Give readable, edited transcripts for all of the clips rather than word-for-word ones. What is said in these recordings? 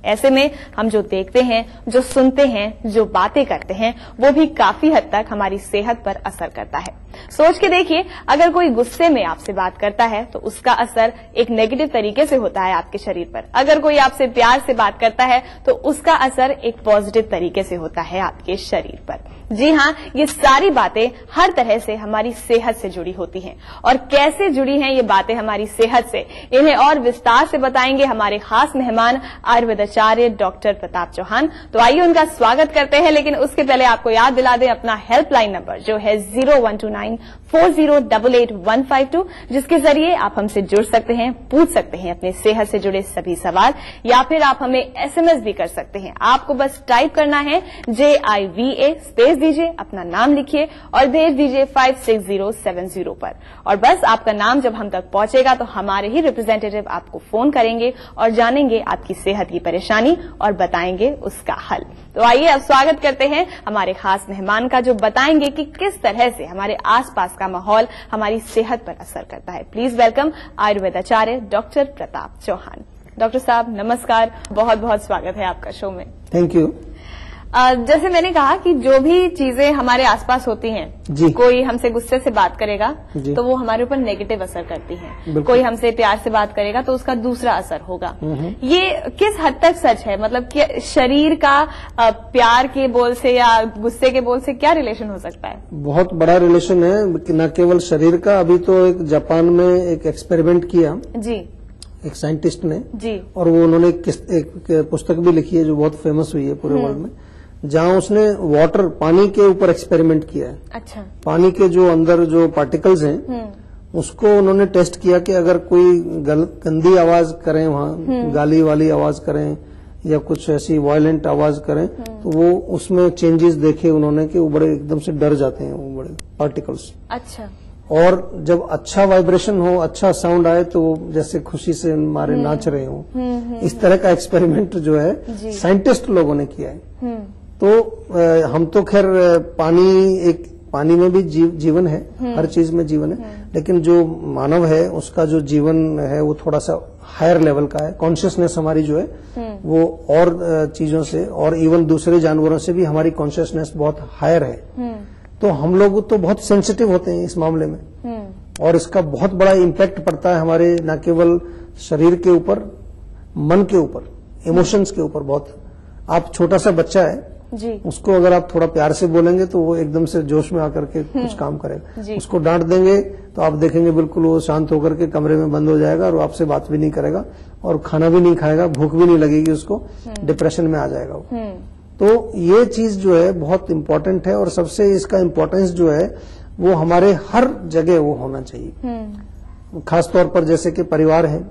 ऐसे में हम जो देखते हैं, जो सुनते हैं, जो बातें करते हैं, वो भी काफी हद तक हमारी सेहत पर असर करता है। सोच के देखिए, अगर कोई गुस्से में आपसे बात करता है तो उसका असर एक नेगेटिव तरीके से होता है आपके शरीर पर। अगर कोई आपसे प्यार से बात करता है तो उसका असर एक पॉजिटिव तरीके से होता है आपके शरीर पर। जी हाँ, ये सारी बातें हर तरह से हमारी सेहत से जुड़ी होती हैं। और कैसे जुड़ी हैं ये बातें हमारी सेहत से, इन्हें और विस्तार से बताएंगे हमारे खास मेहमान आयुर्वेदाचार्य डॉक्टर प्रताप चौहान। तो आइए उनका स्वागत करते हैं, लेकिन उसके पहले आपको याद दिला दें अपना हेल्पलाइन नंबर जो है 012940885152, जिसके जरिए आप हमसे जुड़ सकते हैं, पूछ सकते हैं अपने सेहत से जुड़े सभी सवाल, या फिर आप हमें SMS भी कर सकते हैं। आपको बस टाइप करना है JIVA स्पेस दीजिए, अपना नाम लिखिए और भेज दीजिए 56070 पर। और बस आपका नाम जब हम तक पहुंचेगा तो हमारे ही रिप्रेजेंटेटिव आपको फोन करेंगे और जानेंगे आपकी सेहत की परेशानी और बताएंगे उसका हल। तो आइए अब स्वागत करते हैं हमारे खास मेहमान का, जो बताएंगे कि किस तरह से हमारे आसपास का माहौल हमारी सेहत पर असर करता है। प्लीज वेलकम आयुर्वेदाचार्य डॉक्टर प्रताप चौहान। डॉक्टर साहब नमस्कार, बहुत बहुत स्वागत है आपका शो में। Thank you. जैसे मैंने कहा कि जो भी चीजें हमारे आसपास होती हैं, कोई हमसे गुस्से से बात करेगा तो वो हमारे ऊपर नेगेटिव असर करती हैं, कोई हमसे प्यार से बात करेगा तो उसका दूसरा असर होगा। ये किस हद तक सच है? मतलब कि शरीर का प्यार के बोल से या गुस्से के बोल से क्या रिलेशन हो सकता है? बहुत बड़ा रिलेशन है, न केवल शरीर का। अभी तो एक जापान में एक एक्सपेरिमेंट किया जी, एक साइंटिस्ट ने जी, और वो उन्होंने एक पुस्तक भी लिखी है जो बहुत फेमस हुई है पूरे वर्ल्ड में, जहां उसने पानी के ऊपर एक्सपेरिमेंट किया है। अच्छा। पानी के जो अंदर जो पार्टिकल्स हैं उसको उन्होंने टेस्ट किया कि अगर कोई गंदी आवाज करें, वहां गाली वाली आवाज करें या कुछ ऐसी वायलेंट आवाज करें तो वो उसमें चेंजेस देखे उन्होंने कि वो बड़े एकदम से डर जाते हैं वो बड़े पार्टिकल्स। अच्छा। और जब अच्छा वाइब्रेशन हो, अच्छा साउंड आए तो जैसे खुशी से मारे नाच रहे हो। इस तरह का एक्सपेरिमेंट जो है साइंटिस्ट लोगों ने किया है। तो हम तो खैर पानी में भी जीवन है, हर चीज में जीवन है, लेकिन जो मानव है उसका जो जीवन है वो थोड़ा सा हायर लेवल का है। कॉन्शियसनेस हमारी जो है वो और चीजों से और इवन दूसरे जानवरों से भी हमारी कॉन्शियसनेस बहुत हायर है। तो हम लोग तो बहुत सेंसिटिव होते हैं इस मामले में, और इसका बहुत बड़ा इम्पैक्ट पड़ता है हमारे न केवल शरीर के ऊपर, मन के ऊपर, इमोशंस के ऊपर बहुत। आप छोटा सा बच्चा है जी, उसको अगर आप थोड़ा प्यार से बोलेंगे तो वो एकदम से जोश में आकर के कुछ काम करेगा। उसको डांट देंगे तो आप देखेंगे बिल्कुल वो शांत होकर के कमरे में बंद हो जाएगा और आपसे बात भी नहीं करेगा और खाना भी नहीं खाएगा, भूख भी नहीं लगेगी उसको, डिप्रेशन में आ जाएगा वो। तो ये चीज जो है बहुत इम्पोर्टेंट है, और सबसे इसका इम्पोर्टेंस जो है वो हमारे हर जगह वो होना चाहिए। खासतौर पर जैसे कि परिवार है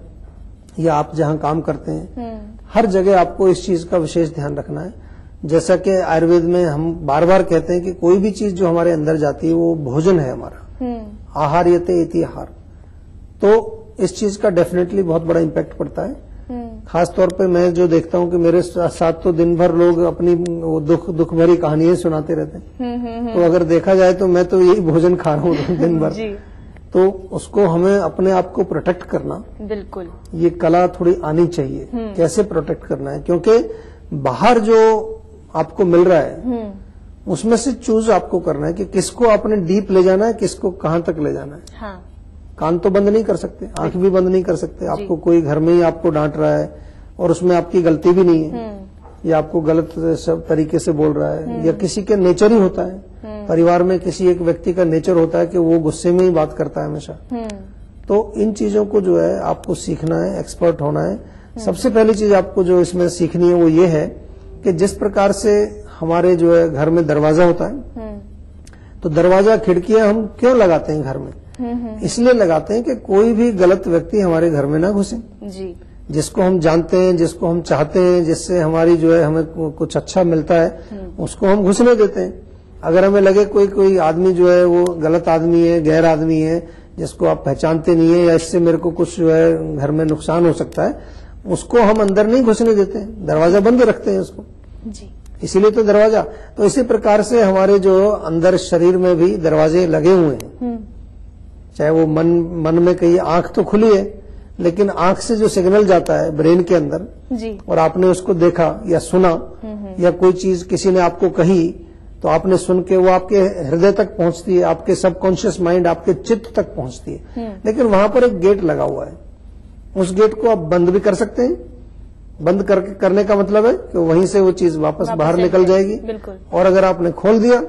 या आप जहां काम करते हैं, हर जगह आपको इस चीज का विशेष ध्यान रखना है। जैसा कि आयुर्वेद में हम बार बार कहते हैं कि कोई भी चीज जो हमारे अंदर जाती है वो भोजन है हमारा, आहार यते इति आहार। तो इस चीज का डेफिनेटली बहुत बड़ा इम्पैक्ट पड़ता है। खासतौर पे मैं जो देखता हूँ कि मेरे साथ तो दिन भर लोग अपनी दुख भरी कहानियां सुनाते रहते हैं। तो अगर देखा जाए तो मैं तो यही भोजन खा रहा हूँ दिन भर। तो उसको हमें अपने आप को प्रोटेक्ट करना, बिल्कुल ये कला थोड़ी आनी चाहिए, कैसे प्रोटेक्ट करना है। क्योंकि बाहर जो आपको मिल रहा है उसमें से चूज आपको करना है कि किसको आपने डीप ले जाना है, किसको कहां तक ले जाना है। हाँ। कान तो बंद नहीं कर सकते, आंख भी बंद नहीं कर सकते। आपको कोई घर में ही आपको डांट रहा है और उसमें आपकी गलती भी नहीं है, या आपको गलत सब तरीके से बोल रहा है, या किसी के नेचर ही होता है, परिवार में किसी एक व्यक्ति का नेचर होता है कि वो गुस्से में ही बात करता है हमेशा। तो इन चीजों को जो है आपको सीखना है, एक्सपर्ट होना है। सबसे पहली चीज आपको जो इसमें सीखनी है वो ये है कि जिस प्रकार से हमारे जो है घर में दरवाजा होता है, तो दरवाजा खिड़कियां हम क्यों लगाते हैं घर में? इसलिए लगाते हैं कि कोई भी गलत व्यक्ति हमारे घर में ना घुसे जी। जिसको हम जानते हैं, जिसको हम चाहते हैं, जिससे हमारी जो है हमें कुछ अच्छा मिलता है, उसको हम घुसने देते हैं। अगर हमें लगे कोई आदमी जो है वो गलत आदमी है, गैर आदमी है, जिसको आप पहचानते नहीं है, या इससे मेरे को कुछ जो है घर में नुकसान हो सकता है, उसको हम अंदर नहीं घुसने देते हैं, दरवाजा बंद रखते हैं उसको जी। इसीलिए तो दरवाजा। तो इसी प्रकार से हमारे जो अंदर शरीर में भी दरवाजे लगे हुए हैं, चाहे वो मन में कहीं आंख तो खुली है लेकिन आंख से जो सिग्नल जाता है ब्रेन के अंदर जी, और आपने उसको देखा या सुना या कोई चीज किसी ने आपको कही तो आपने सुन के वो आपके हृदय तक पहुंचती है, आपके सबकॉन्शियस माइंड, आपके चित्त तक पहुंचती है। लेकिन वहां पर एक गेट लगा हुआ है, उस गेट को आप बंद भी कर सकते हैं। बंद करने का मतलब है कि वहीं से वो चीज वापस बाहर निकल जाएगी, और अगर आपने खोल दिया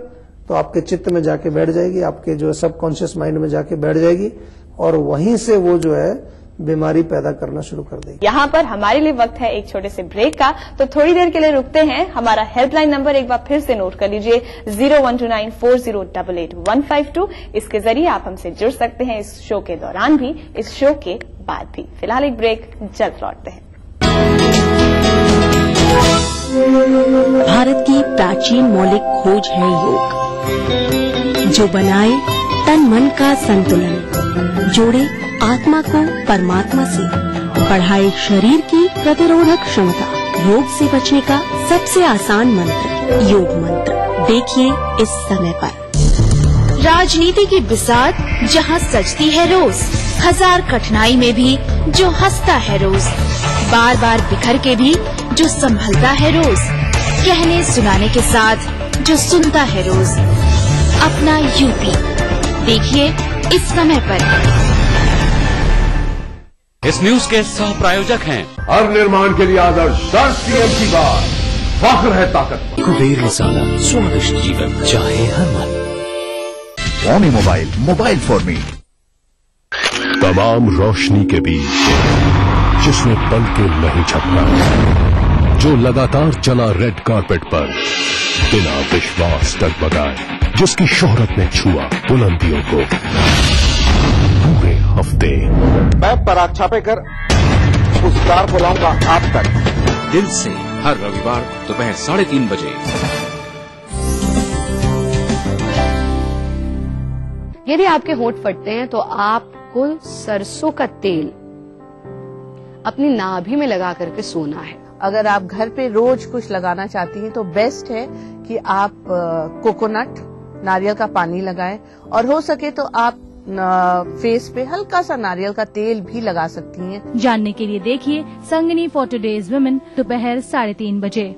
तो आपके चित्त में जाके बैठ जाएगी, आपके जो सबकॉन्शियस माइंड में जाके बैठ जाएगी और वहीं से वो जो है बीमारी पैदा करना शुरू कर देगी। यहाँ पर हमारे लिए वक्त है एक छोटे से ब्रेक का, तो थोड़ी देर के लिए रुकते हैं। हमारा हेल्पलाइन नंबर एक बार फिर से नोट कर लीजिए 012940885152। इसके जरिए आप हमसे जुड़ सकते हैं इस शो के दौरान भी, इस शो के बाद भी। फिलहाल एक ब्रेक, जल्द लौटते हैं। भारत की प्राचीन मौलिक खोज है योग, जो बनाए तन मन का संतुलन, जोड़े आत्मा को परमात्मा से, बढ़ाए शरीर की प्रतिरोधक क्षमता। योग से बचने का सबसे आसान मंत्र योग मंत्र। देखिए इस समय पर। राजनीति की बिसात जहां सजती है रोज, हजार कठिनाई में भी जो हंसता है रोज, बार बार बिखर के भी जो संभलता है रोज, कहने सुनाने के साथ जो सुनता है रोज। अपना यूपी देखिए इस समय पर। इस न्यूज के सह प्रायोजक हैं हर निर्माण के लिए आदर्श सीएम की बात, फख्र है ताकत। कुबेर मसाला, स्वादिष्ट जीवन चाहे हर मन। Xiaomi mobile for me. तमाम रोशनी के बीच जिसने पल के नहीं झपका, जो लगातार चला रेड कारपेट पर बिना विश्वास डगमगाए, जिसकी शोहरत ने छुआ बुलंदियों को पूरे हफ्ते। मैं पराग छापेकर उस कार को लाऊंगा आप तक, दिल से, हर रविवार दोपहर 3:30 बजे। यदि आपके होंठ फटते हैं तो आपको सरसों का तेल अपनी नाभि में लगा करके सोना है। अगर आप घर पे रोज कुछ लगाना चाहती हैं तो बेस्ट है कि आप कोकोनट, नारियल का पानी लगाएं, और हो सके तो आप फेस पे हल्का सा नारियल का तेल भी लगा सकती हैं। जानने के लिए देखिए संगिनी फॉर टुडेज वुमेन दोपहर 3:30 बजे।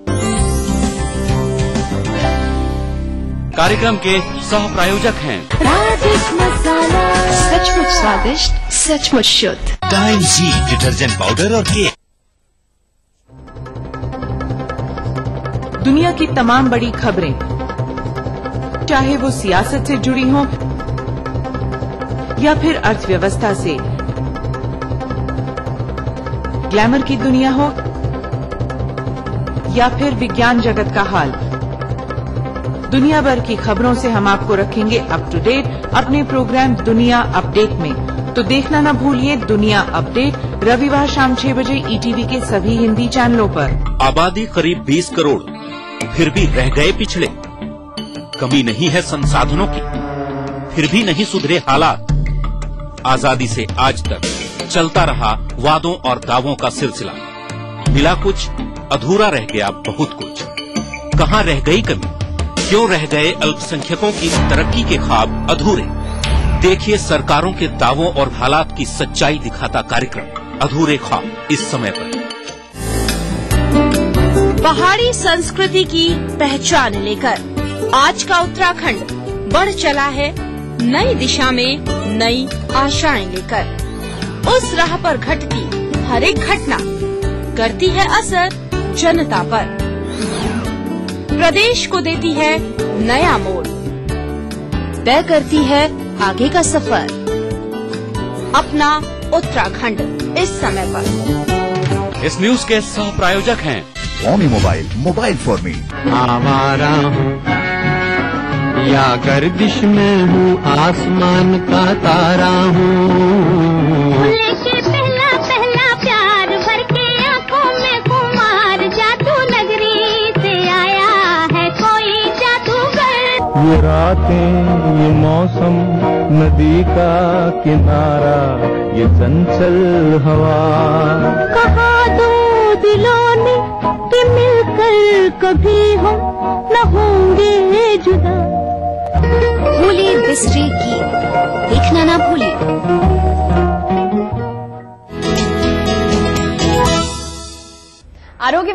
कार्यक्रम के सह प्रायोजक हैं मसाला, सचमुच स्वादिष्ट, सचमुच शुद्ध। टाइम जी डिटर्जेंट पाउडर और केक। दुनिया की तमाम बड़ी खबरें, चाहे वो सियासत से जुड़ी हों या फिर अर्थव्यवस्था से, ग्लैमर की दुनिया हो या फिर विज्ञान जगत का हाल, दुनिया भर की खबरों से हम आपको रखेंगे अप टू डेट अपने प्रोग्राम दुनिया अपडेट में। तो देखना न भूलिए दुनिया अपडेट रविवार शाम 6 बजे ईटीवी के सभी हिंदी चैनलों पर। आबादी करीब 20 करोड़, फिर भी रह गए पिछड़े। कमी नहीं है संसाधनों की, फिर भी नहीं सुधरे हालात। आजादी से आज तक चलता रहा वादों और दावों का सिलसिला। मिला कुछ, अधूरा रह गया बहुत कुछ। कहाँ रह गई कमी? क्यों रह गए अल्पसंख्यकों की तरक्की के ख्वाब अधूरे? देखिए सरकारों के दावों और हालात की सच्चाई दिखाता कार्यक्रम अधूरे ख्वाब इस समय पर। पहाड़ी संस्कृति की पहचान लेकर आज का उत्तराखंड बढ़ चला है नई दिशा में, नई आशाएं लेकर। उस राह पर घटती हर एक घटना करती है असर जनता पर, प्रदेश को देती है नया मोड़, तय करती है आगे का सफर। अपना उत्तराखंड इस समय पर। इस न्यूज के सह प्रायोजक हैं Xiaomi मोबाइल फॉर मी। आवारा हूँ या गर्दिश में हूँ, आसमान का तारा हूँ। पहला पहला प्यार भर के आँखों में कुमार, जादू नगरी से आया है कोई जादूगर। ये रातें, ये मौसम, नदी का किनारा, ये चंचल हवा। कहा दो दिलों ने कि मिलकर कभी हम न होंगे जुदा। भूलिए बिसरे गीत, देखना ना भूलिए।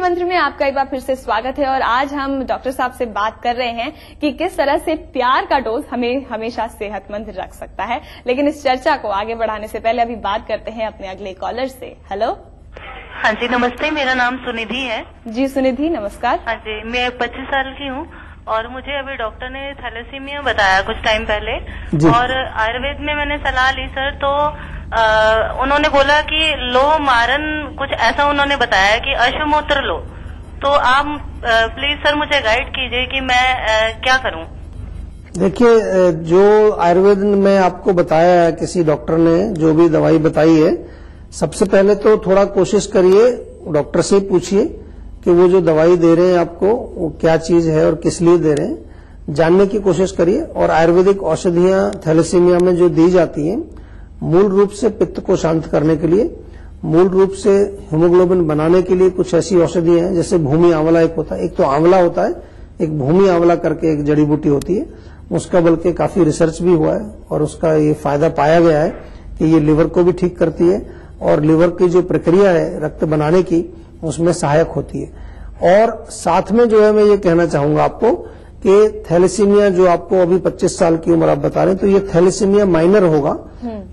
मंत्र में आपका एक बार फिर से स्वागत है और आज हम डॉक्टर साहब से बात कर रहे हैं कि किस तरह से प्यार का डोज हमें हमेशा सेहतमंद रख सकता है। लेकिन इस चर्चा को आगे बढ़ाने से पहले अभी बात करते हैं अपने अगले कॉलर से। हेलो। हाँ जी नमस्ते, मेरा नाम सुनिधि है। जी सुनिधि नमस्कार। हाँ जी, मैं 25 साल की हूँ और मुझे अभी डॉक्टर ने थैलेसीमिया बताया कुछ टाइम पहले और आयुर्वेद में मैंने सलाह ली सर, तो उन्होंने बोला कि लो मारन कुछ ऐसा उन्होंने बताया कि अश्वमूत्र लो। तो आप प्लीज सर मुझे गाइड कीजिए कि मैं क्या करूं। देखिए, जो आयुर्वेद में आपको बताया है किसी डॉक्टर ने जो भी दवाई बताई है, सबसे पहले तो थोड़ा कोशिश करिए, डॉक्टर से पूछिए कि वो जो दवाई दे रहे हैं आपको वो क्या चीज है और किस लिए दे रहे हैं, जानने की कोशिश करिए। और आयुर्वेदिक औषधियां थैलेसीमिया में जो दी जाती हैं मूल रूप से पित्त को शांत करने के लिए, मूल रूप से हीमोग्लोबिन बनाने के लिए कुछ ऐसी औषधियां हैं, जैसे भूमि आंवला एक होता है, एक तो आंवला होता है, एक भूमि आंवला करके एक जड़ी बूटी होती है, उसका बल्कि काफी रिसर्च भी हुआ है और उसका ये फायदा पाया गया है कि ये लिवर को भी ठीक करती है और लिवर की जो प्रक्रिया है रक्त बनाने की उसमें सहायक होती है। और साथ में जो है मैं ये कहना चाहूंगा आपको कि थैलेसीमिया जो आपको अभी 25 साल की उम्र आप बता रहे हैं, तो ये थैलेसीमिया माइनर होगा,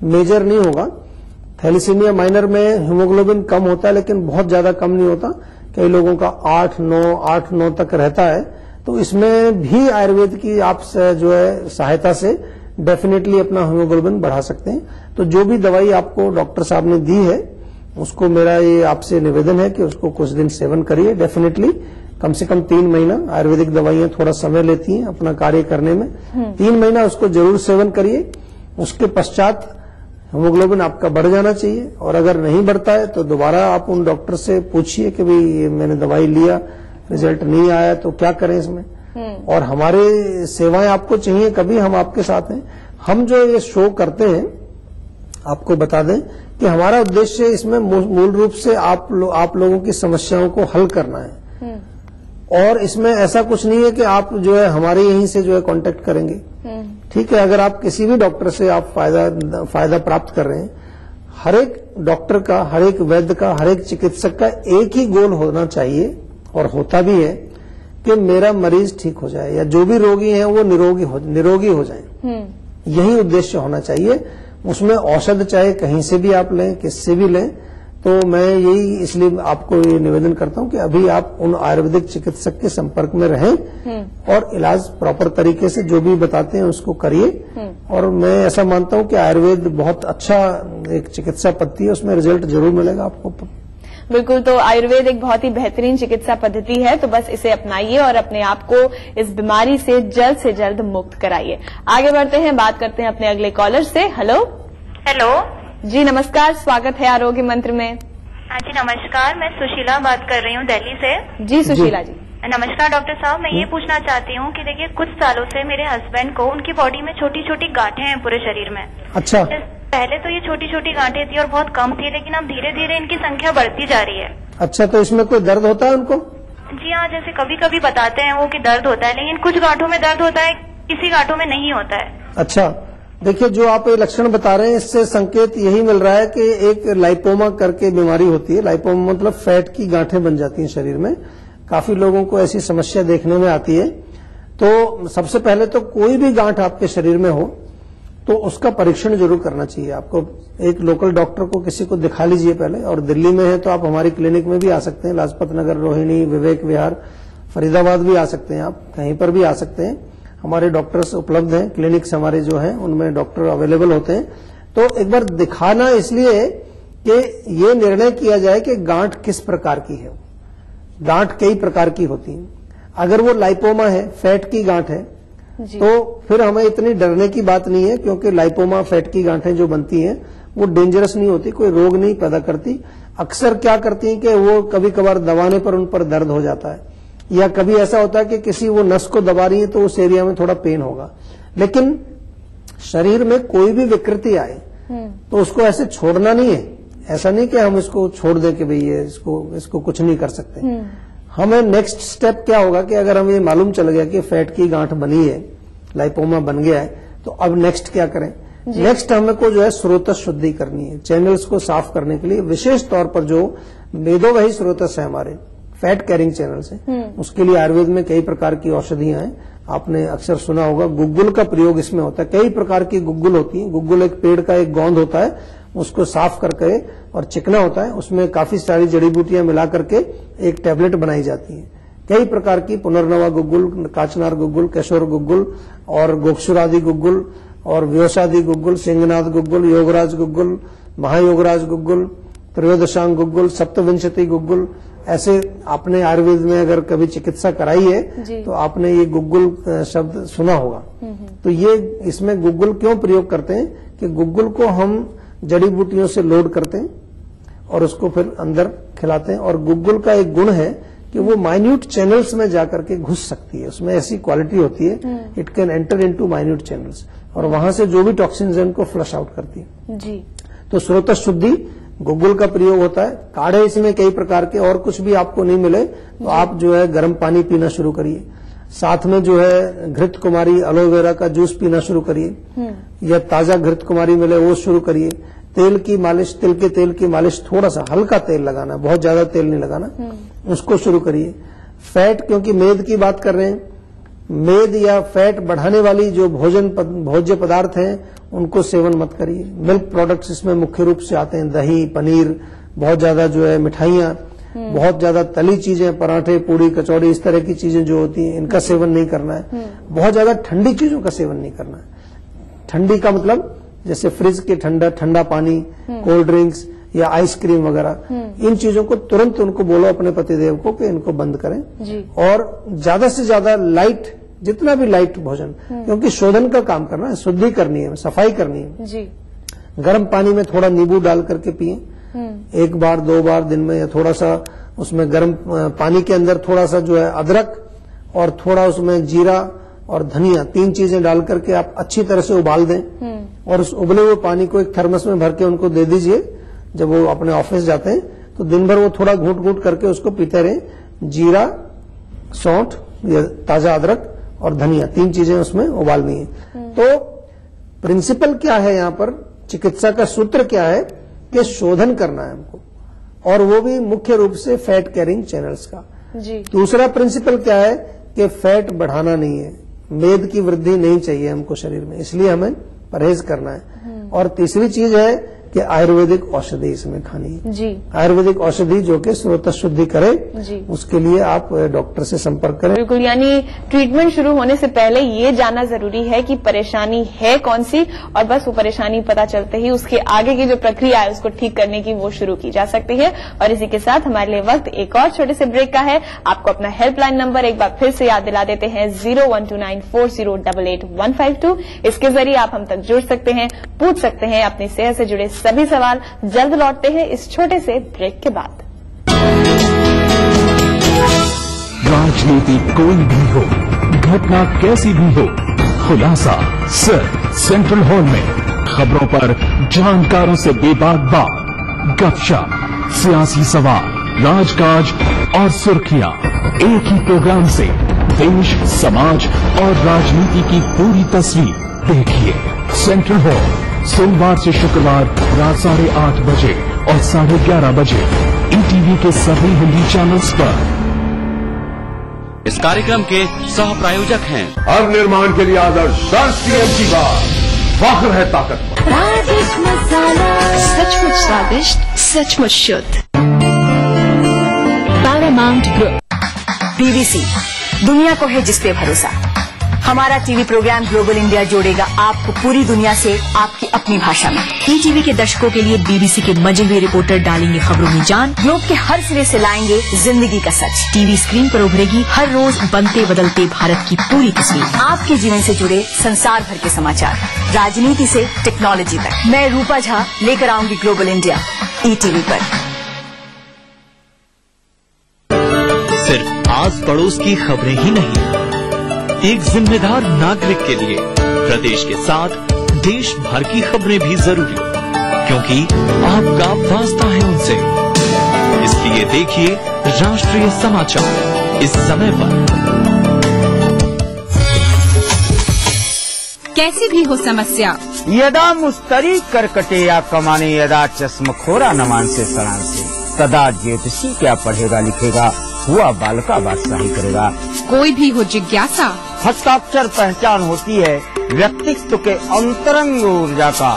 मेजर नहीं होगा। थैलेसीमिया माइनर में हीमोग्लोबिन कम होता है लेकिन बहुत ज्यादा कम नहीं होता, कई लोगों का 8-9 तक रहता है। तो इसमें भी आयुर्वेद की आप जो है सहायता से डेफिनेटली अपना हीमोग्लोबिन बढ़ा सकते हैं। तो जो भी दवाई आपको डॉक्टर साहब ने दी है उसको मेरा ये आपसे निवेदन है कि उसको कुछ दिन सेवन करिए डेफिनेटली, कम से कम 3 महीना। आयुर्वेदिक दवाइयां थोड़ा समय लेती हैं अपना कार्य करने में, 3 महीना उसको जरूर सेवन करिए। उसके पश्चात हीमोग्लोबिन आपका बढ़ जाना चाहिए और अगर नहीं बढ़ता है तो दोबारा आप उन डॉक्टर से पूछिए कि भाई मैंने दवाई लिया, रिजल्ट नहीं आया तो क्या करें इसमें। और हमारे सेवाएं आपको चाहिए, कभी हम आपके साथ हैं। हम जो ये शो करते हैं आपको बता दें कि हमारा उद्देश्य इसमें मूल रूप से आप लोगों की समस्याओं को हल करना है और इसमें ऐसा कुछ नहीं है कि आप जो है हमारे यहीं से जो है कांटेक्ट करेंगे। ठीक है, अगर आप किसी भी डॉक्टर से आप फायदा प्राप्त कर रहे हैं, हर एक डॉक्टर का, हर एक वैद्य का, हर एक चिकित्सक का एक ही गोल होना चाहिए और होता भी है कि मेरा मरीज ठीक हो जाए या जो भी रोगी हैं वो निरोगी हो जाए। यही उद्देश्य होना चाहिए। उसमें औषध चाहे कहीं से भी आप लें, किससे भी लें, तो मैं यही इसलिए आपको ये निवेदन करता हूं कि अभी आप उन आयुर्वेदिक चिकित्सक के संपर्क में रहें और इलाज प्रॉपर तरीके से जो भी बताते हैं उसको करिए। और मैं ऐसा मानता हूं कि आयुर्वेद बहुत अच्छा एक चिकित्सा पद्धति है, उसमें रिजल्ट जरूर मिलेगा आपको। बिल्कुल, तो आयुर्वेद एक बहुत ही बेहतरीन चिकित्सा पद्धति है, तो बस इसे अपनाइए और अपने आप को इस बीमारी से जल्द मुक्त कराइए। आगे बढ़ते हैं, बात करते हैं अपने अगले कॉलर से। हेलो। हेलो जी नमस्कार, स्वागत है आरोग्य मंत्र में। हाँ जी नमस्कार, मैं सुशीला बात कर रही हूँ दिल्ली से। जी सुशीला जी। नमस्कार डॉक्टर साहब, मैं ये पूछना चाहती हूँ कि देखिए कुछ सालों से मेरे हस्बैंड को उनकी बॉडी में छोटी छोटी गांठें हैं पूरे शरीर में। अच्छा। पहले तो ये छोटी छोटी गांठें थी और बहुत कम थी, लेकिन अब धीरे धीरे इनकी संख्या बढ़ती जा रही है। अच्छा, तो इसमें कोई दर्द होता है उनको? जी हाँ, जैसे कभी कभी बताते हैं वो कि दर्द होता है, लेकिन कुछ गांठों में दर्द होता है, किसी गांठों में नहीं होता है। अच्छा, देखिए जो आप ये लक्षण बता रहे हैं इससे संकेत यही मिल रहा है कि एक लाइपोमा करके बीमारी होती है। लाइपोमा मतलब फैट की गांठें बन जाती हैं शरीर में। काफी लोगों को ऐसी समस्या देखने में आती है। तो सबसे पहले तो कोई भी गांठ आपके शरीर में हो तो उसका परीक्षण जरूर करना चाहिए आपको। एक लोकल डॉक्टर को किसी को दिखा लीजिए पहले, और दिल्ली में है तो आप हमारी क्लिनिक में भी आ सकते हैं, लाजपत नगर, रोहिणी, विवेक विहार, फरीदाबाद भी आ सकते हैं, आप कहीं पर भी आ सकते हैं। हमारे डॉक्टर्स उपलब्ध हैं, क्लिनिक्स हमारे जो हैं उनमें डॉक्टर अवेलेबल होते हैं। तो एक बार दिखाना इसलिए कि ये निर्णय किया जाए कि गांठ किस प्रकार की है। गांठ कई प्रकार की होती है। अगर वो लाइपोमा है, फैट की गांठ है, तो फिर हमें इतनी डरने की बात नहीं है, क्योंकि लाइपोमा फैट की गांठें जो बनती हैं वो डेंजरस नहीं होती, कोई रोग नहीं पैदा करती। अक्सर क्या करती हैं कि वो कभी कभार दबाने पर उन पर दर्द हो जाता है, या कभी ऐसा होता है कि किसी वो नस को दबा रही है तो उस एरिया में थोड़ा पेन होगा। लेकिन शरीर में कोई भी विकृति आए तो उसको ऐसे छोड़ना नहीं है। ऐसा नहीं कि हम इसको छोड़ दें कि भाई ये इसको कुछ नहीं कर सकते। हमें नेक्स्ट स्टेप क्या होगा कि अगर हमें मालूम चल गया कि फैट की गांठ बनी है, लाइपोमा बन गया है, तो अब नेक्स्ट क्या करें। नेक्स्ट हमें को जो है स्रोतस शुद्धि करनी है। चैनल्स को साफ करने के लिए विशेष तौर पर जो मेदोवही स्रोतस है हमारे फैट कैरिंग चैनल्स हैं। उसके लिए आयुर्वेद में कई प्रकार की औषधियां हैं। आपने अक्सर सुना होगा गुग्गुल का प्रयोग इसमें होता है। कई प्रकार की गुग्गुल होती हैं। गुग्गुल एक पेड़ का एक गोंद होता है, उसको साफ करके और चिकना होता है, उसमें काफी सारी जड़ी बूटियां मिला करके एक टैबलेट बनाई जाती है। कई प्रकार की पुनर्नवा गुग्गुल, काचनार गुग्गुल, केशोर गुग्गुल और गोक्षुरादि गुग्गुल और व्योसादि गुग्गुल, सिंहनाथ गुग्गुल, योगराज गुग्गुल, महायोगराज गुग्गुल, त्रयोदशांग गुग्गुल, सप्तविंशति गुग्गुल, ऐसे आपने आयुर्वेद में अगर कभी चिकित्सा कराई है तो आपने ये गुग्गुल शब्द सुना होगा। तो ये इसमें गुग्गुल क्यों प्रयोग करते हैं कि गुग्गुल को हम जड़ी बूटियों से लोड करते हैं और उसको फिर अंदर खिलाते हैं। और गुग्गुल का एक गुण है कि वो माइन्यूट चैनल्स में जाकर के घुस सकती है। उसमें ऐसी क्वालिटी होती है, it can enter into minute channels और वहां से जो भी टॉक्सिन्स है उनको फ्लश आउट करती है जी। तो स्रोत शुद्धि गुग्गुल का प्रयोग होता है। काढ़े इसमें कई प्रकार के, और कुछ भी आपको नहीं मिले तो आप जो है गर्म पानी पीना शुरू करिए। साथ में जो है घृत कुमारी, एलोवेरा का जूस पीना शुरू करिए, या ताजा घृत कुमारी मिले वो शुरू करिए। तेल की मालिश, तिल के तेल की मालिश, थोड़ा सा हल्का तेल लगाना, बहुत ज्यादा तेल नहीं लगाना, उसको शुरू करिए। फैट, क्योंकि मेद की बात कर रहे हैं, मेद या फैट बढ़ाने वाली जो भोज्य पदार्थ हैं उनको सेवन मत करिए। मिल्क प्रोडक्ट्स इसमें मुख्य रूप से आते हैं, दही, पनीर, बहुत ज्यादा जो है मिठाइयां, बहुत ज्यादा तली चीजें, पराठे, पूड़ी, कचौड़ी, इस तरह की चीजें जो होती हैं इनका सेवन नहीं करना है। बहुत ज्यादा ठंडी चीजों का सेवन नहीं करना है। ठंडी का मतलब जैसे फ्रिज के ठंडा पानी, कोल्ड ड्रिंक्स या आइसक्रीम वगैरह, इन चीजों को तुरंत उनको बोलो अपने पतिदेव को कि इनको बंद करें जी। और ज्यादा से ज्यादा लाइट, जितना भी लाइट भोजन, क्योंकि शोधन का काम करना है, शुद्धि करनी है, सफाई करनी है जी। गर्म पानी में थोड़ा नींबू डाल करके पिए, 1 बार 2 बार दिन में, या थोड़ा सा उसमें गर्म पानी के अंदर थोड़ा सा जो है अदरक और थोड़ा उसमें जीरा और धनिया, 3 चीजें डाल करके आप अच्छी तरह से उबाल दें और उस उबले हुए पानी को एक थर्मस में भर के उनको दे दीजिए। जब वो अपने ऑफिस जाते हैं तो दिन भर वो थोड़ा घूट घूट करके उसको पीते रहे। जीरा, सौंठ या ताजा अदरक और धनिया, 3 चीजें उसमें उबालनी है। तो प्रिंसिपल क्या है यहाँ पर, चिकित्सा का सूत्र क्या है कि शोधन करना है हमको, और वो भी मुख्य रूप से फैट कैरिंग चैनल्स का जी। दूसरा प्रिंसिपल क्या है कि फैट बढ़ाना नहीं है, मेद की वृद्धि नहीं चाहिए हमको शरीर में, इसलिए हमें परहेज करना है। और तीसरी चीज है कि आयुर्वेदिक औषधि इसमें खानी है जी। आयुर्वेदिक औषधि जो कि स्रोत शुद्धि करे जी। उसके लिए आप डॉक्टर से संपर्क करें। बिल्कुल, यानी ट्रीटमेंट शुरू होने से पहले ये जानना जरूरी है कि परेशानी है कौन सी, और बस वो परेशानी पता चलते ही उसके आगे की जो प्रक्रिया है उसको ठीक करने की वो शुरू की जा सकती है। और इसी के साथ हमारे लिए वक्त एक और छोटे से ब्रेक का है। आपको अपना हेल्पलाइन नंबर एक बार फिर से याद दिला देते हैं, 012940885152। इसके जरिए आप हम तक जुड़ सकते हैं, पूछ सकते हैं अपनी सेहत से जुड़े सभी सवाल। जल्द लौटते हैं इस छोटे से ब्रेक के बाद। राजनीति कोई भी हो, घटना कैसी भी हो, खुलासा सिर्फ सेंट्रल हॉल में। खबरों पर जानकारों से बेबाक बात, गपशप, सियासी सवाल, राजकाज और सुर्खियां एक ही प्रोग्राम से देश, समाज और राजनीति की पूरी तस्वीर देखिए। सेंट्रल हॉल सोमवार से शुक्रवार रात 8:30 बजे और 11:30 बजे ईटीवी के सभी हिंदी चैनल्स पर। इस कार्यक्रम के सह प्रायोजक हैं हर निर्माण के लिए आदर्श सीएम की बात, फख्र है ताकत। स्वादिष्ट मसाला, सचमुच स्वादिष्ट, सचमुच शुद्ध। पैरामाउंट ग्रुप, बीबीसी, दुनिया को है जिस पे भरोसा। हमारा टीवी प्रोग्राम ग्लोबल इंडिया जोड़ेगा आपको पूरी दुनिया से आपकी अपनी भाषा में। ईटीवी के दर्शकों के लिए बीबीसी के मजे हुए रिपोर्टर डालेंगे खबरों में जान, ग्लोब के हर सिरे से लाएंगे जिंदगी का सच। टीवी स्क्रीन पर उभरेगी हर रोज बनते बदलते भारत की पूरी तस्वीर। आपके जीवन से जुड़े संसार भर के समाचार, राजनीति से टेक्नोलॉजी तक। मैं रूपा झा लेकर आऊंगी ग्लोबल इंडिया ईटीवी पर। सिर्फ आस पड़ोस की खबरें ही नहीं, एक जिम्मेदार नागरिक के लिए प्रदेश के साथ देश भर की खबरें भी जरूरी, क्योंकि आपका वास्ता है उनसे। इसलिए देखिए राष्ट्रीय समाचार इस समय पर। कैसी भी हो समस्या, यदा मुस्तरी करकटे या कमाने, यदा चश्मखोरा नमान से सड़ान से, तदा ज्योतिषी क्या पढ़ेगा लिखेगा, हुआ बाल का बादशाही करेगा। कोई भी हो जिज्ञासा, हस्ताक्षर पहचान होती है व्यक्तित्व के अंतरंग ऊर्जा का,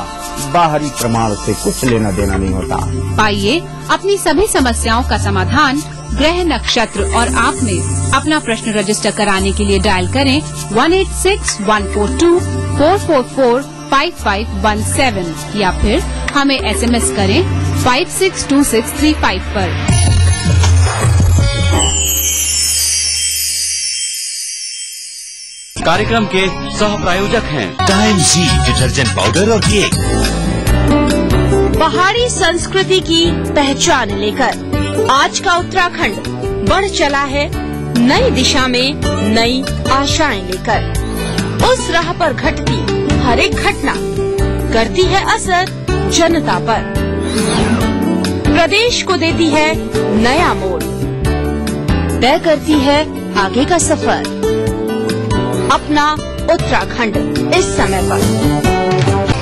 बाहरी प्रमाण से कुछ लेना देना नहीं होता। पाइए अपनी सभी समस्याओं का समाधान ग्रह नक्षत्र और आप में। अपना प्रश्न रजिस्टर कराने के लिए डायल करें 186142444517 या फिर हमें SMS करें 562635 पर। कार्यक्रम के सह प्रायोजक हैं टाइम जी डिटर्जेंट पाउडर और केक। पहाड़ी संस्कृति की पहचान लेकर आज का उत्तराखंड बढ़ चला है नई दिशा में नई आशाएं लेकर। उस राह पर घटती हर एक घटना करती है असर जनता पर, प्रदेश को देती है नया मोड़, तय करती है आगे का सफर। अपना उत्तराखंड इस समय पर।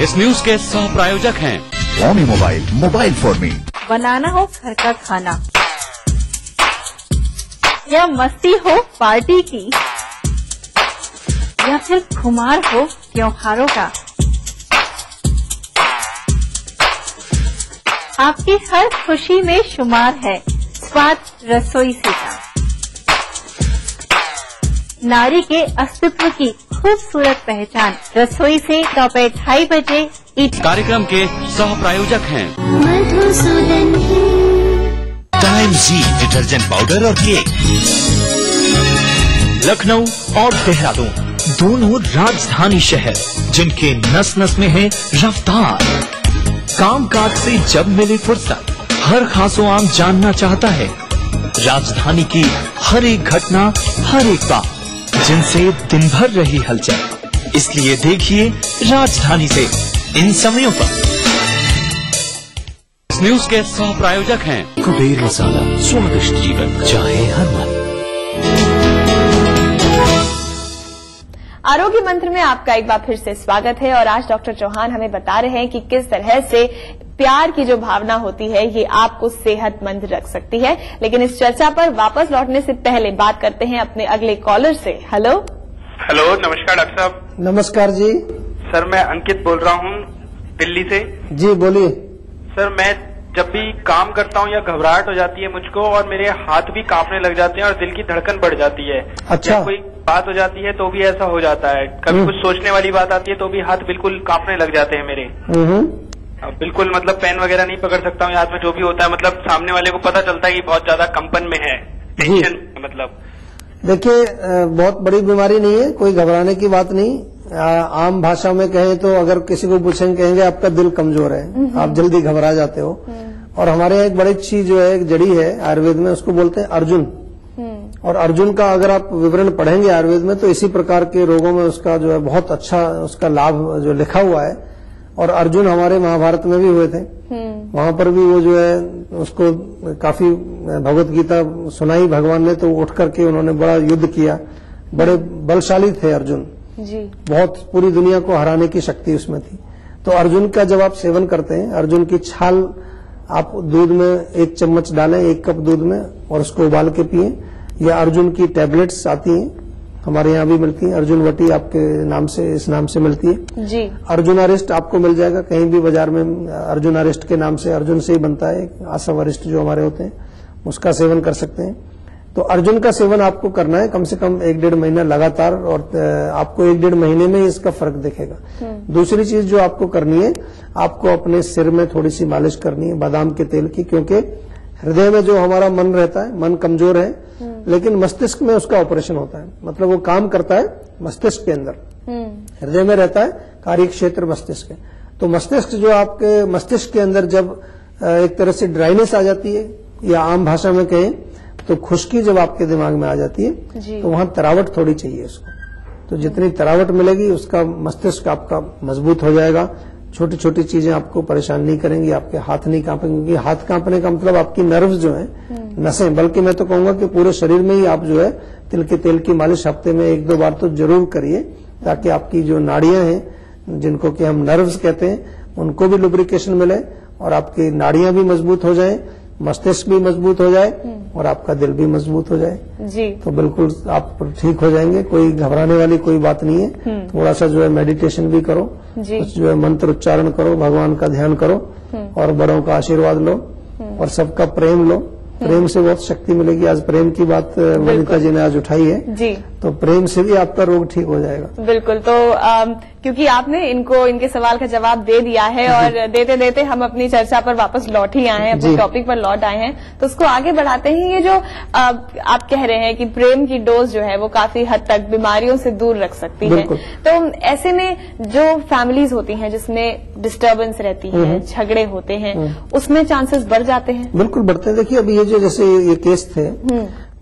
इस न्यूज के सह प्रायोजक हैं ओमी मोबाइल, मोबाइल फॉर मी। बनाना हो घर का खाना या मस्ती हो पार्टी की या फिर खुमार हो त्योहारों का, आपकी हर खुशी में शुमार है स्वाद रसोई से का। नारी के अस्तित्व की खूबसूरत पहचान रसोई से दोपहर 2:30 बजे। कार्यक्रम के सह प्रायोजक हैं टाइम जी डिटर्जेंट पाउडर और केक। लखनऊ और देहरादून दोनों राजधानी शहर जिनके नस नस में है रफ्तार। कामकाज से जब मिले फुर्सत हर खासो आम जानना चाहता है राजधानी की हर एक घटना, हर एक बात जिनसे दिन भर रही हलचल। इसलिए देखिए राजधानी से इन समयों पर। इस न्यूज के सह प्रायोजक हैं कुबेर मसाला, स्वादिष्ट जीवन चाहे हर मन। आरोग्य मंत्र में आपका एक बार फिर से स्वागत है और आज डॉक्टर चौहान हमें बता रहे हैं कि किस तरह से प्यार की जो भावना होती है ये आपको सेहतमंद रख सकती है। लेकिन इस चर्चा पर वापस लौटने से पहले बात करते हैं अपने अगले कॉलर से। हेलो हेलो, नमस्कार डॉक्टर साहब। नमस्कार जी। सर मैं अंकित बोल रहा हूँ दिल्ली से। जी बोलिए। सर मैं जब भी काम करता हूँ या घबराहट हो जाती है मुझको और मेरे हाथ भी कांपने लग जाते हैं और दिल की धड़कन बढ़ जाती है। अच्छा। कोई बात हो जाती है तो भी ऐसा हो जाता है। कभी कुछ सोचने वाली बात आती है तो भी हाथ बिल्कुल कांपने लग जाते हैं मेरे। बिल्कुल मतलब पेन वगैरह नहीं पकड़ सकता हूँ हाथ में, जो भी होता है मतलब सामने वाले को पता चलता है कि बहुत ज्यादा कंपन में है, टेंशन मतलब। देखिए बहुत बड़ी बीमारी नहीं है, कोई घबराने की बात नहीं। आम भाषा में कहें तो अगर किसी को पूछेंगे कहेंगे आपका दिल कमजोर है, आप जल्दी घबरा जाते हो। और हमारे यहाँ एक बड़ी चीज जो है एक जड़ी है आयुर्वेद में, उसको बोलते हैं अर्जुन। और अर्जुन का अगर आप विवरण पढ़ेंगे आयुर्वेद में तो इसी प्रकार के रोगों में उसका जो है बहुत अच्छा उसका लाभ जो लिखा हुआ है। और अर्जुन हमारे महाभारत में भी हुए थे, वहां पर भी वो जो है उसको काफी भगवत गीता सुनाई भगवान ने, तो उठ करके उन्होंने बड़ा युद्ध किया, बड़े बलशाली थे अर्जुन जी। बहुत पूरी दुनिया को हराने की शक्ति उसमें थी। तो अर्जुन का जब आप सेवन करते हैं, अर्जुन की छाल आप दूध में 1 चम्मच डालें 1 कप दूध में और उसको उबाल के पिए, या अर्जुन की टैबलेट्स आती हैं हमारे यहाँ भी मिलती है, अर्जुन वटी आपके नाम से इस नाम से मिलती है जी। अर्जुन अरिष्ट आपको मिल जाएगा कहीं भी बाजार में, अर्जुन अरिष्ट के नाम से, अर्जुन से ही बनता है, आसव अरिष्ट जो हमारे होते हैं उसका सेवन कर सकते हैं। तो अर्जुन का सेवन आपको करना है कम से कम 1-1.5 महीना लगातार, और आपको 1-1.5 महीने में ही इसका फर्क दिखेगा। दूसरी चीज जो आपको करनी है, आपको अपने सिर में थोड़ी सी मालिश करनी है बादाम के तेल की, क्योंकि हृदय में जो हमारा मन रहता है, मन कमजोर है लेकिन मस्तिष्क में उसका ऑपरेशन होता है, मतलब वो काम करता है मस्तिष्क के अंदर, हृदय में रहता है कार्य क्षेत्र मस्तिष्क है। तो मस्तिष्क जो आपके मस्तिष्क के अंदर जब एक तरह से ड्राइनेस आ जाती है, या आम भाषा में कहें तो खुश्की जब आपके दिमाग में आ जाती है तो वहां तरावट थोड़ी चाहिए उसको। तो जितनी तरावट मिलेगी उसका मस्तिष्क आपका मजबूत हो जाएगा, छोटी छोटी चीजें आपको परेशान नहीं करेंगी, आपके हाथ नहीं कांपेंगे, क्योंकि हाथ कांपने का मतलब आपकी नर्व्स जो है, नसें, बल्कि मैं तो कहूंगा कि पूरे शरीर में ही आप जो है तिल के तेल की मालिश हफ्ते में 1-2 बार तो जरूर करिए, ताकि आपकी जो नाड़ियां हैं जिनको कि हम नर्व्स कहते हैं उनको भी लुब्रिकेशन मिले और आपकी नाड़ियां भी मजबूत हो जाएं, मस्तिष्क भी मजबूत हो जाए और आपका दिल भी मजबूत हो जाए जी। तो बिल्कुल आप ठीक हो जाएंगे। कोई घबराने वाली कोई बात नहीं है। थोड़ा सा जो है मेडिटेशन भी करो, कुछ जो है मंत्र उच्चारण करो, भगवान का ध्यान करो और बड़ों का आशीर्वाद लो और सबका प्रेम लो। प्रेम से बहुत शक्ति मिलेगी। आज प्रेम की बात वनिता जी ने आज उठाई है जी, तो प्रेम से भी आपका रोग ठीक हो जाएगा। बिल्कुल। तो क्योंकि आपने इनके सवाल का जवाब दे दिया है और देते देते हम अपनी चर्चा पर वापस लौट ही आए हैं, अपने टॉपिक पर लौट आए हैं, तो उसको आगे बढ़ाते हैं। ये जो आप कह रहे हैं कि प्रेम की डोज जो है वो काफी हद तक बीमारियों से दूर रख सकती है, तो ऐसे में जो फैमिलीज होती हैं जिसमें डिस्टर्बेंस रहती है, झगड़े होते हैं, उसमें चांसेस बढ़ जाते हैं? बिल्कुल बढ़ते हैं। देखिए अभी ये जो जैसे ये केस थे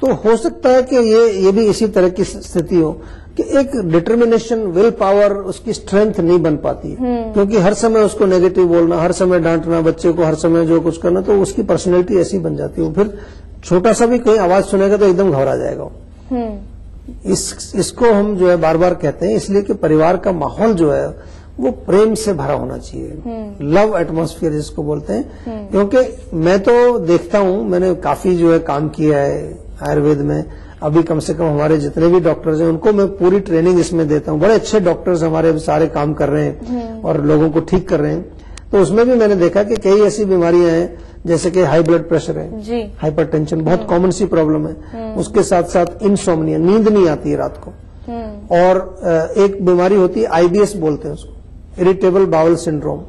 तो हो सकता है कि ये भी इसी तरह की स्थिति हो कि एक डिटर्मिनेशन, विल पावर, उसकी स्ट्रेंथ नहीं बन पाती क्योंकि हर समय उसको नेगेटिव बोलना, हर समय डांटना, बच्चे को हर समय जो कुछ करना, तो उसकी पर्सनैलिटी ऐसी बन जाती है। फिर छोटा सा भी कोई आवाज सुनेगा तो एकदम घबरा जाएगा। इसको हम जो है बार बार कहते हैं इसलिए कि परिवार का माहौल जो है वो प्रेम से भरा होना चाहिए, लव एटमॉस्फेयर जिसको बोलते हैं। क्योंकि मैं तो देखता हूं, मैंने काफी जो है काम किया है आयुर्वेद में। अभी कम से कम हमारे जितने भी डॉक्टर्स हैं उनको मैं पूरी ट्रेनिंग इसमें देता हूं। बड़े अच्छे डॉक्टर्स हमारे सारे काम कर रहे हैं और लोगों को ठीक कर रहे हैं। तो उसमें भी मैंने देखा कि कई ऐसी बीमारियां हैं जैसे कि हाई ब्लड प्रेशर है, हाइपरटेंशन बहुत कॉमन सी प्रॉब्लम है। उसके साथ साथ इंसोम्निया, नींद नहीं आती है रात को। और एक बीमारी होती है आईबीएस बोलते हैं उसको, irritable bowel syndrome,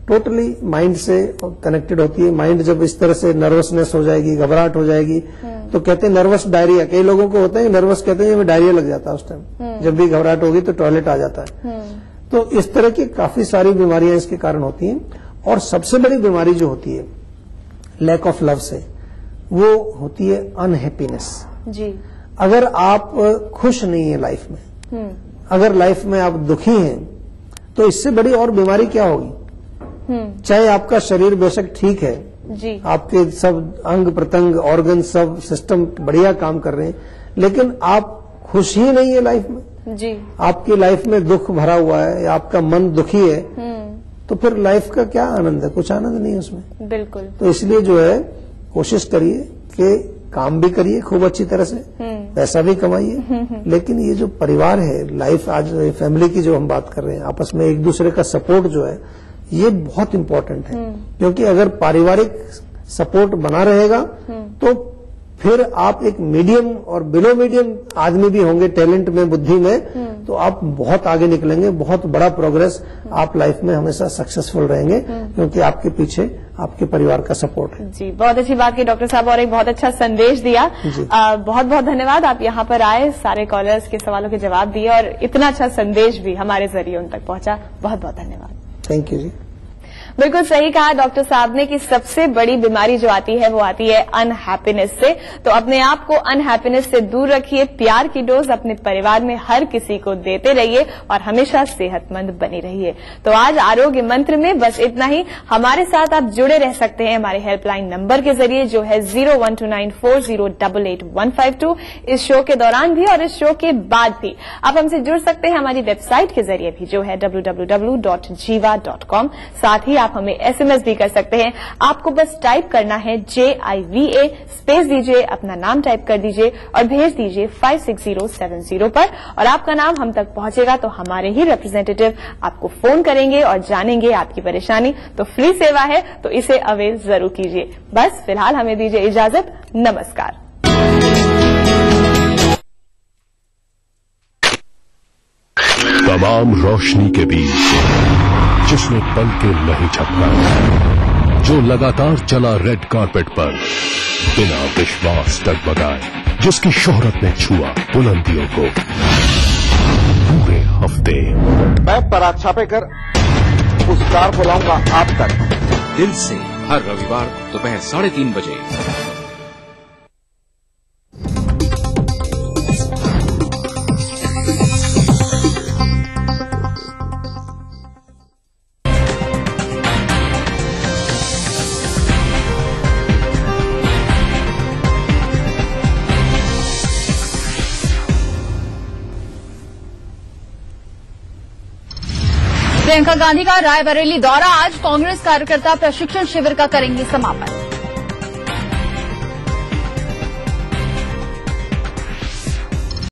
totally mind से कनेक्टेड होती है। माइंड जब इस तरह से नर्वसनेस हो जाएगी, घबराहट हो जाएगी, तो कहते हैं नर्वस डायरिया। कई लोगों को होता है नर्वस, कहते हैं डायरिया लग जाता है उस टाइम, जब भी घबराहट होगी तो टॉयलेट आ जाता है। तो इस तरह की काफी सारी बीमारियां इसके कारण होती हैं। और सबसे बड़ी बीमारी जो होती है लैक ऑफ लव से, वो होती है अनहैप्पीनेस जी। अगर आप खुश नहीं है लाइफ में, अगर लाइफ में आप दुखी हैं, तो इससे बड़ी और बीमारी क्या होगी? चाहे आपका शरीर बेशक ठीक है जी, आपके सब अंग प्रत्यंग ऑर्गन सब सिस्टम बढ़िया काम कर रहे हैं, लेकिन आप खुश ही नहीं है लाइफ में जी, आपकी लाइफ में दुख भरा हुआ है, आपका मन दुखी है, तो फिर लाइफ का क्या आनंद है? कुछ आनंद नहीं है उसमें। बिल्कुल। तो इसलिए जो है कोशिश करिए कि काम भी करिए खूब अच्छी तरह से, पैसा भी कमाइए, लेकिन ये जो परिवार है, लाइफ आज फैमिली की जो हम बात कर रहे हैं, आपस में एक दूसरे का सपोर्ट जो है ये बहुत इम्पोर्टेंट है। क्योंकि अगर पारिवारिक सपोर्ट बना रहेगा तो फिर आप एक मीडियम और बिलो मीडियम आदमी भी होंगे टैलेंट में, बुद्धि में, तो आप बहुत आगे निकलेंगे, बहुत बड़ा प्रोग्रेस, आप लाइफ में हमेशा सक्सेसफुल रहेंगे क्योंकि आपके पीछे आपके परिवार का सपोर्ट है। जी, बहुत अच्छी बात की डॉक्टर साहब, और एक बहुत अच्छा संदेश दिया। बहुत बहुत धन्यवाद, आप यहाँ पर आए, सारे कॉलर्स के सवालों के जवाब दिए और इतना अच्छा संदेश भी हमारे जरिए उन तक पहुंचा। बहुत बहुत धन्यवाद। थैंक यू जी। बिल्कुल सही कहा डॉक्टर साहब ने कि सबसे बड़ी बीमारी जो आती है वो आती है अनहैप्पीनेस से। तो अपने आप को अनहैप्पीनेस से दूर रखिए, प्यार की डोज अपने परिवार में हर किसी को देते रहिए और हमेशा सेहतमंद बनी रहिए। तो आज आरोग्य मंत्र में बस इतना ही। हमारे साथ आप जुड़े रह सकते हैं हमारे हेल्पलाइन नंबर के जरिए जो है 01294088152। इस शो के दौरान भी और इस शो के बाद भी आप हमसे जुड़ सकते हैं हमारी वेबसाइट के जरिए भी जो है www.jiva.com। साथ ही आप हमें एसएमएस भी कर सकते हैं। आपको बस टाइप करना है JIVA, स्पेस दीजिए, अपना नाम टाइप कर दीजिए और भेज दीजिए 56070 पर, और आपका नाम हम तक पहुंचेगा तो हमारे ही रिप्रेजेंटेटिव आपको फोन करेंगे और जानेंगे आपकी परेशानी। तो फ्री सेवा है तो इसे अवेल जरूर कीजिए। बस फिलहाल हमें दीजिए इजाजत। नमस्कार। तमाम रोशनी के बीच जिसने पल के नहीं झपका, जो लगातार चला रेड कारपेट पर बिना विश्वास डगमगाए, जिसकी शोहरत ने छुआ बुलंदियों को पूरे हफ्ते। मैं पराग छापेकर उस कार को लाऊंगा आप तक। दिल से हर रविवार दोपहर 3:30 बजे। प्रियंका गांधी का रायबरेली दौरा, आज कांग्रेस कार्यकर्ता प्रशिक्षण शिविर का करेंगे समापन।